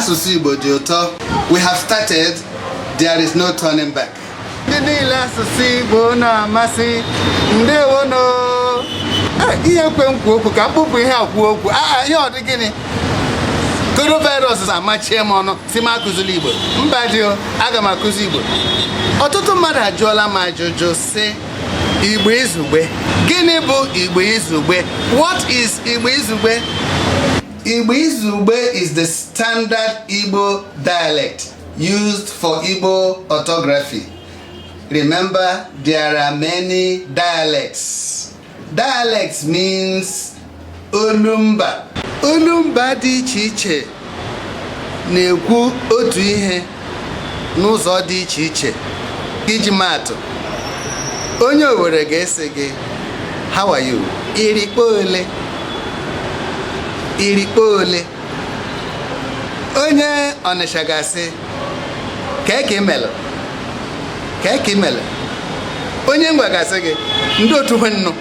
Asụsụ Igbo dị ụtọ. We have started, there is no turning back. Ndị niile asụsụ Igbo na-amasị, ndewono. Ihe kwe nkwu okwu ka mkpụpụ ihe akwu okwu. Ihe ọ dị gịnị? Coronavirus amachie m ọnụ si m akụzili Igbo. Mba dị o, aga m akụzi Igbo. Ọtụtụ mmadụ ajụọla m ajụjụ sị Igbo Izugbe. Gịnị bụ Igbo Izugbe? What is Igbo Izugbe? Igbo Izugbe is the standard Igbo dialect used for Igbo orthography. Remember, there are many dialects. Dialects means olumba. Olumba dị iche iche na-ekwu otu ihe n'ụzọ dị iche iche. Iji maatụ, onye Owerri ga-ese gị, how are you? Irikpo ole? Irikpo ole? Onye Ọnịsha ga-asị, keke imelu? Keke imelu? Onye Ngwa ga-asị gị, ndị otu nnu?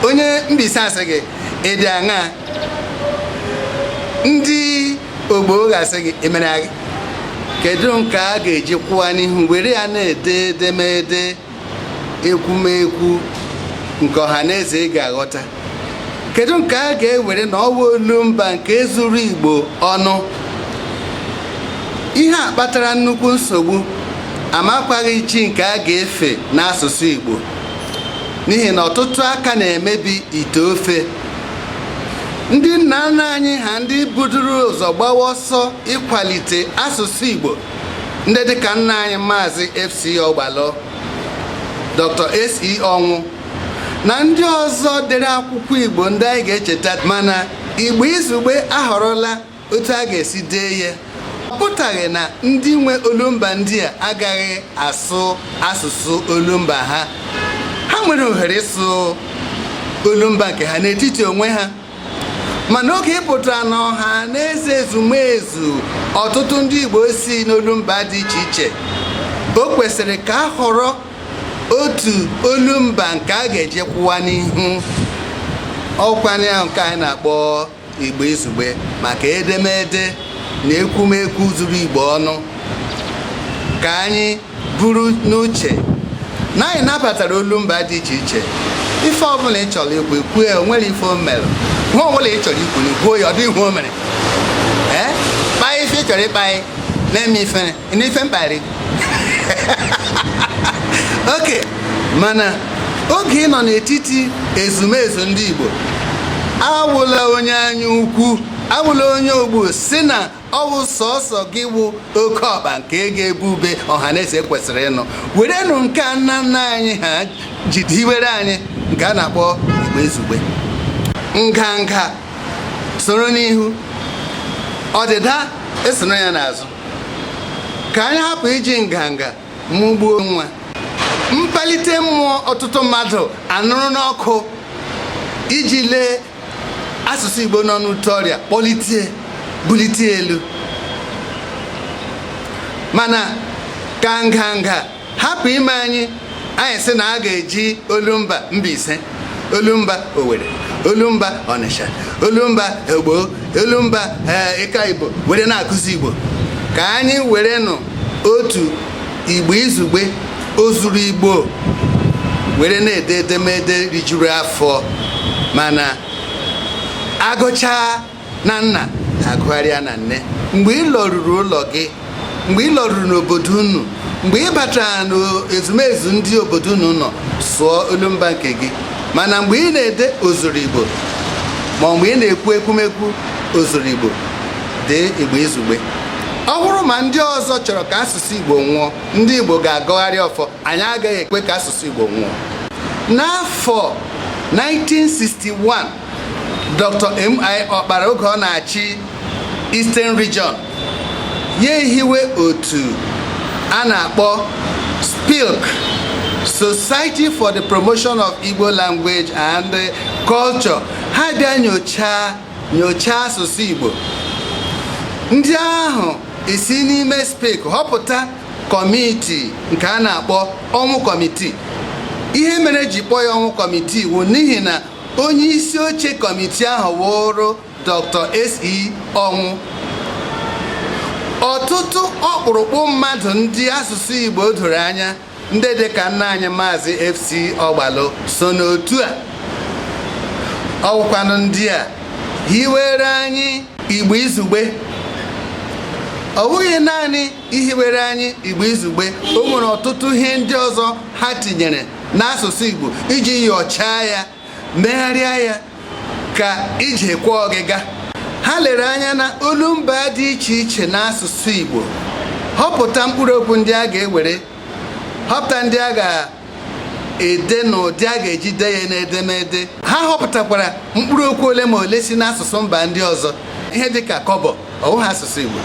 Onye Mbaise asị gị, ịdị aṅaa? Ndị Ogbo ga-asị gị, emere gị? Kedu nke a ga-eji kwụwa n'ihu were ya na-ede edemede ekwumekwu nke ọha na eze ị ga-aghọta? Kedu nke a ga-ewere na ọwa olumba nke zuru Igbo ọnụ? Ihe a kpatara nnukwu nsogbu, amakwaghị chi nke a ga-efe n'asụsụ Igbo, n'ihi na ọtụtụ aka na-emebi ite ofe. Ndị nna nna anyị ha ndị buduru ụzọ gbawa ọsọ ịkwalite asụsụ Igbo, ndị dịka nna anyị Mazi FC Ogbalu, Dr. S.E. Onwu na ndị ọzọ dere akwụkwọ Igbo ndị anyị ga-echeta, mana Igbo Izugbe ahọrọla otu a ga-esi dee ya. Ọ pụtaghị na ndị nwe olumba ndị a agaghị asụ asụsụ olumba ha. Ha nwere ohere ịsụ olumba nke ha n'etiti onwe ha. Mana oge ịpụtara n'ọha na eze ezumezu ọtụtụ ndị Igbo si n'olumba dị iche iche, o kwesịrị ka a họrọ otu olumba nke a ga-eji kwụwa n'ihu. Ọkwanye ahụ nke anyị na-akpọ Igbo Izugbe maka edemede na ekwumekwu zuru Igbo ọnụ. Ka anyị buru n'uche na anyị nabatara olumba dị iche iche. Ife ọbụla ị chọrọ ikwu ikwu ya, o nwere ife o mere. Nwa ọbụla ị chọrọ ikwu n'ikwu ya, ọ dị ihe o mere. Kpaa ife ị chọrọ ịkpa anyị na-eme ife n'ife mkparị. Oke, mana oge ị nọ n'etiti ezumezu ndị Igbo, awụla onye anya ukwu, awụla onye ogbu si na ọ bụ sọsọ gị bụ oke ọkpa nke ga-ebu ube ọhaneze kwesịrị ịnụ. Werenụ nke nna nna anyị ha jide hiwere anyị nke a na-akpọ Igbo Izugbe. Nganga soro n'ihu, ọdịda esoro ya n'azụ. Ka anyị hapụ iji nganga mụgbuo nwa. Mpalite mmụọ ọtụtụ mmadụ anụrụ n'ọkụ iji lee asụsụ Igbo nọ n'ute ọrịa bulite elu. Mana ka nganga hapụ ime anyị sị na a ga-eji olumba Mbaise, olumba Owerri, olumba Ọnịsha, olumba Ogbo, olumba Ịka Igbo were na-akụzi Igbo. Ka anyị were nụ otu Igbo Izugbe ozuru Igbo were na-ede edemede rijuru afọ, mana agụcha na nna agụgharịa na nne. Mgbe ị lọruru ụlọ gị, mgbe ị lọruru n'obodo unu, mgbe ị batara n'ezumezu ndị obodo unu nọ, sụọ olumba nke gị. Mana mgbe ị na-ede ozuru Igbo, ma mgbe ị na-ekwu ekwumekwu ozuru Igbo, dee Igbo Izugbe. Ọ bụrụ ma ndị ọzọ chọrọ ka asụsụ Igbo nwụọ, ndị Igbo ga-agọgharị ọfọ. Anyị agaghị ekwe ka asụsụ Igbo nwụọ. N'afọ 1961, Dr. M.I. Ọkpara oge ọ na-achị Eastern Region, ya ehiwe otu a na-akpọ SPILK, Society for the Promotion of Igbo Language and Culture. Ha bịa nyochaa asụsụ Igbo. Ndị ahụ esi n'ime SPILK họpụta kọmitii nke a na-akpọ ọnwụ kọmitii. Ihe mere ji kpọọ ya ọnwụ kọmitii bụ n'ihi na onye isi oche kọmitii ahụ wụrụ Dr. S.E. Onwu. ọtụtụ ọkpụrụkpụ mmadụ ndị asụsụ Igbo doro anya ndị dịka nna anyị Mazi FC Ogbalu so n'otu a. Ọwụkwanụ ndị a hiwere anyị Igbo Izugbe. Ọ bụghị naanị ihiwere anyị Igbo Izugbe, o nwere ọtụtụ ihe ndị ọzọ ha tinyere n'asụsụ Igbo iji nyochaa ya, megharịa ya ka ije kwa ọgịga. Ha lere anya na olumba dị iche iche n'asụsụ Igbo, họpụta mkpụrụ okwu ndị a ga-ewere, họpụta ndị a ga-ede n'ụdị a ga-eji dee ya n'edemede. Ha họpụtakwara mkpụrụ okwu ole ma ole si n'asụsụ mba ndị ọzọ, ihe dịka kọbọ, ọwụghị asụsụ Igbo.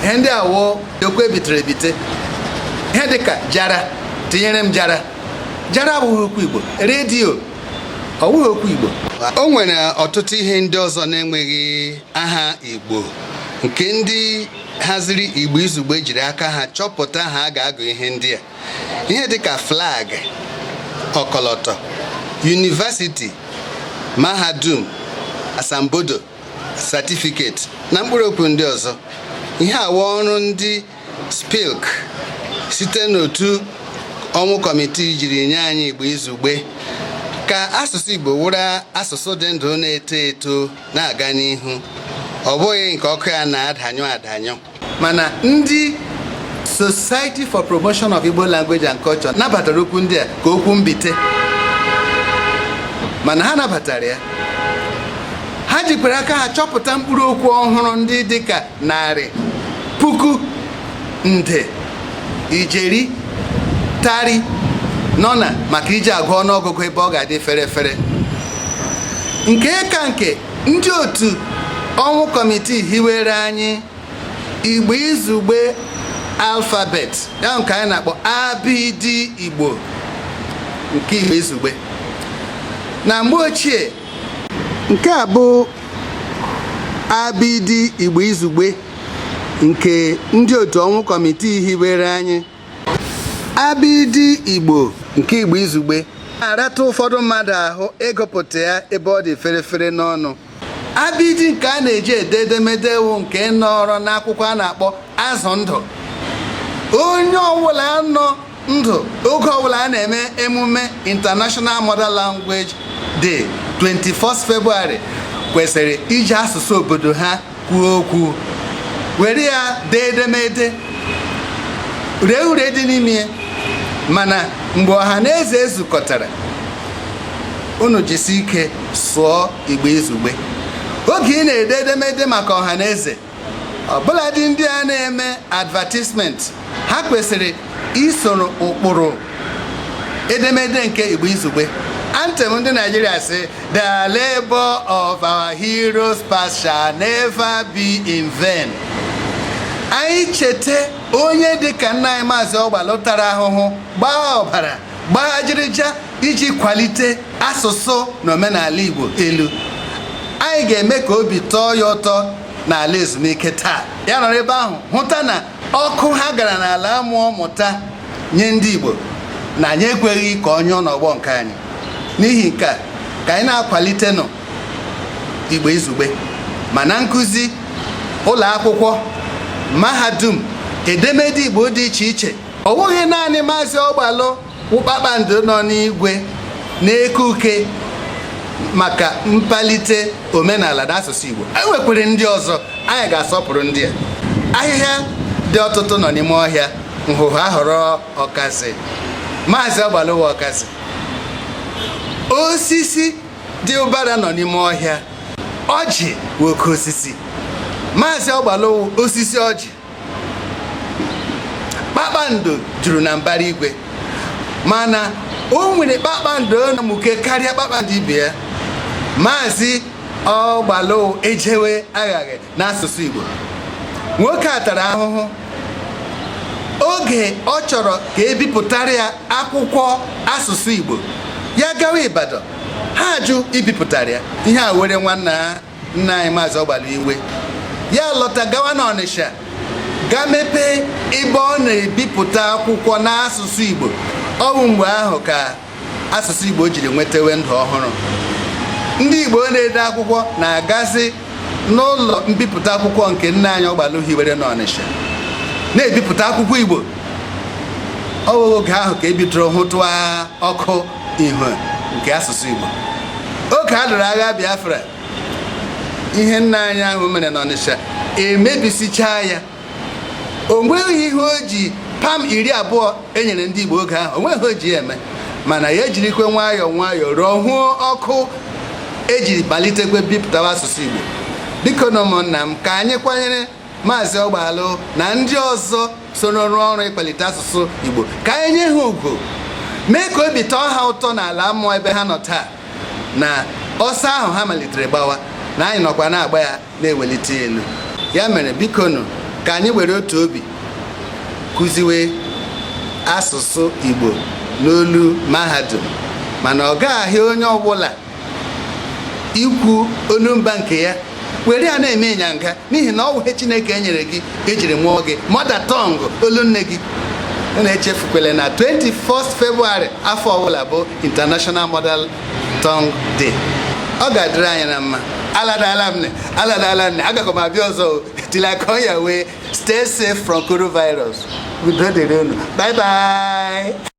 Ihe ndị awụ okwu ebitere ebite, ihe dịka jara, tinyere m jara. Jara abụghị okwu Igbo. Redio ọwụghị okwu Igbo. O nwere ọtụtụ ihe ndị ọzọ na-enweghị aha Igbo, nke ndị haziri Igbo Izugbe jiri aka ha chọpụta ha ga-agụ ihe ndị a. Ihe dịka flag, ọkọlọtọ, university, mahadum, asambodo, certificate na mkpụrụ okwu ndị ọzọ. Ihe awa ọrụ ndị spilk site n'otu ọmụ kọmitii jiri nye anyị Igbo Izugbe ka asụsụ Igbo wụrụ asụsụ dị ndụ na-eto eto na-aga n'ihu, ọ bụghị nke ọkụ ya na-adanyụ adanyụ. Mana ndị Society for Promotion of Igbo Language and Culture nabatara okwu ndị a ka okwu mbite, mana ha nabatara ya. Ha jikwara aka ha chọpụta mkpụrụ okwu ọhụrụ ndị dịka narị, puku, nde, ijeri, tari, nọna maka iji agụ ọnụọgụgụ ebe ọ ga-adị fere fere. Nke ka nke ndị otu ọmụ kọmitii hiwere anyị Igbo Izugbe alfabet, ya nke anyị na-akpọ ABD Igbo nke Igbo Izugbe. Na mgbe ochie, nke a bụ ABD Igbo Izugbe nke ndị otu ọmụ kọmitii hiwere anyị. ABD Igbo nke Igbo Izugbe na-arata ụfọdụ mmadụ ahụ ịgụpụta ya ebe ọ dị ferefere n'ọnụ. ABD nke a na-eji ede edemede wụ nke nọrọ n'akwụkwọ a na-akpọ azụ ndụ. Onye ọbụla nọ ndụ oge ọbụla a na-eme emume International Mother Language Day 21st February kwesịrị iji asụsụ obodo ha kwuo okwu, were ya dee edemede, ree ure dị n'ime. Mana mgbe ọha na eze ezukọtara, unu jisi ike sụọ Igbo Izugbe. Oge ị na-ede edemede maka ọha na eze, ọbụladị ndị a na-eme advertisement, ha kwesịrị isoro ụkpụrụ edemede nke Igbo Izugbe. Anthem ndị Nigeria sị, "The labor of our heroes past shall never be in vain." Anyị cheta onye dịka nna anyị Mazi Ogbalu tara ahụhụ, gbaa ọbara, gbaa ajịrịja iji kwalite asụsụ na omenala Igbo elu. Anyị ga-eme ka obi tọọ ya ụtọ n'ala ezumike taa. Ya nọrọ ebe ahụ hụta na ọkụ ha gara n'ala amụọ mụta nye ndị Igbo na anyị ekweghị ka onye n'ọgbọ nke anyị. N'ihi nke a ka anyị na-akwalite nụ Igbo Izugbe, ma na nkụzi, ụlọ akwụkwọ, mahadum, edemede Igbo dị iche iche. Ọ bụghị naanị Mazi Ogbalu wụ kpakpando nọ n'igwe na-eke uke maka mpalite omenala n'asụsụ Igbo. E nwekwara ndị ọzọ, anyị ga-asọpụrụ ndị a. Ahịhịa dị ọtụtụ nọ n'ime ọhịa, nhụhụ ahọrọ ọkasị. Mazi Ogbalu wụ ọkasị. Osisi dị ụbara nọ n'ime ọhịa, ọjị wụ oke osisi. Mazi Ogbalu wụ osisi ọjị. Kpakpando juru na mbara igwe, mana o nwere kpakpando na-amụke karịa kpakpando ibe ya. Mazi Ogbalu ejewe aghaghị n'asụsụ Igbo. Nwoke a tara ahụhụ oge ọ chọrọ ka ebipụtara ya akwụkwọ asụsụ Igbo. Ya gawa Ibadan, ha jụ ibipụtara ya. Ihe a were nna anyị Mazi Ogbalu iwe. Ya lọta gawa n'Ọnịsha, ga mepee ebe ọ na-ebipụta akwụkwọ n'asụsụ Igbo. Ọ bụ mgbe ahụ ka asụsụ Igbo jiri nwetawe ndụ ọhụrụ. Ndị Igbo na-ede akwụkwọ na-agazi n'ụlọ mbipụta akwụkwọ nke nna anyị Ogbalu hiwere n'Ọnịsha na-ebipụta akwụkwọ Igbo. Oge ahụ ka ebidoro hụtụa ọkụ ihu nke asụsụ Igbo. Oge a lụrụ agha Biafra, ihe nna anyị ahụ mere n'Ọnịsha emebisichaa ya. O nweghị ihe o ji pam 20 enyere ndị Igbo oge ahụ, o nweghị o ji eme, mana ya ejirikwe nwayọọ nwayọọ rụọ hụọ ọkụ ejiri malitekwe bipụtawa asụsụ Igbo. Biko na ụmụnna m, ka anyị kwanyere Maazị Ogbalu na ndị ọzọ so n'ọrụ ọrụ ịkwalite asụsụ Igbo, ka anyị nye ha ugwu, mee ka obi tọọ ha ụtọ n'ala mmụọ ebe ha nọ taa, na ọsọ ahụ ha malitere gbawa, na anyị nọkwa na-agba ya na-ewelite elu. Ya mere bikonu, ka anyị were otu obi kụziwe asụsụ Igbo n'olu mahadum, mana ọ gaghị onye ọbụla ikwu olumba nke ya were ya na-eme ịnyanga, n'ihi na ọ wụhe Chineke enyere gị ejiri mụọ gị mother tongue, olu nne gị. Na-echefukwele na 21st February afọ ọbụla bụ International Mother Tongue Day. Ọ ga-adịrị anyị na mma. Aladala nne, agakọ m abịa ọzọ till I come your way. Stay safe from coronavirus. Bye bye.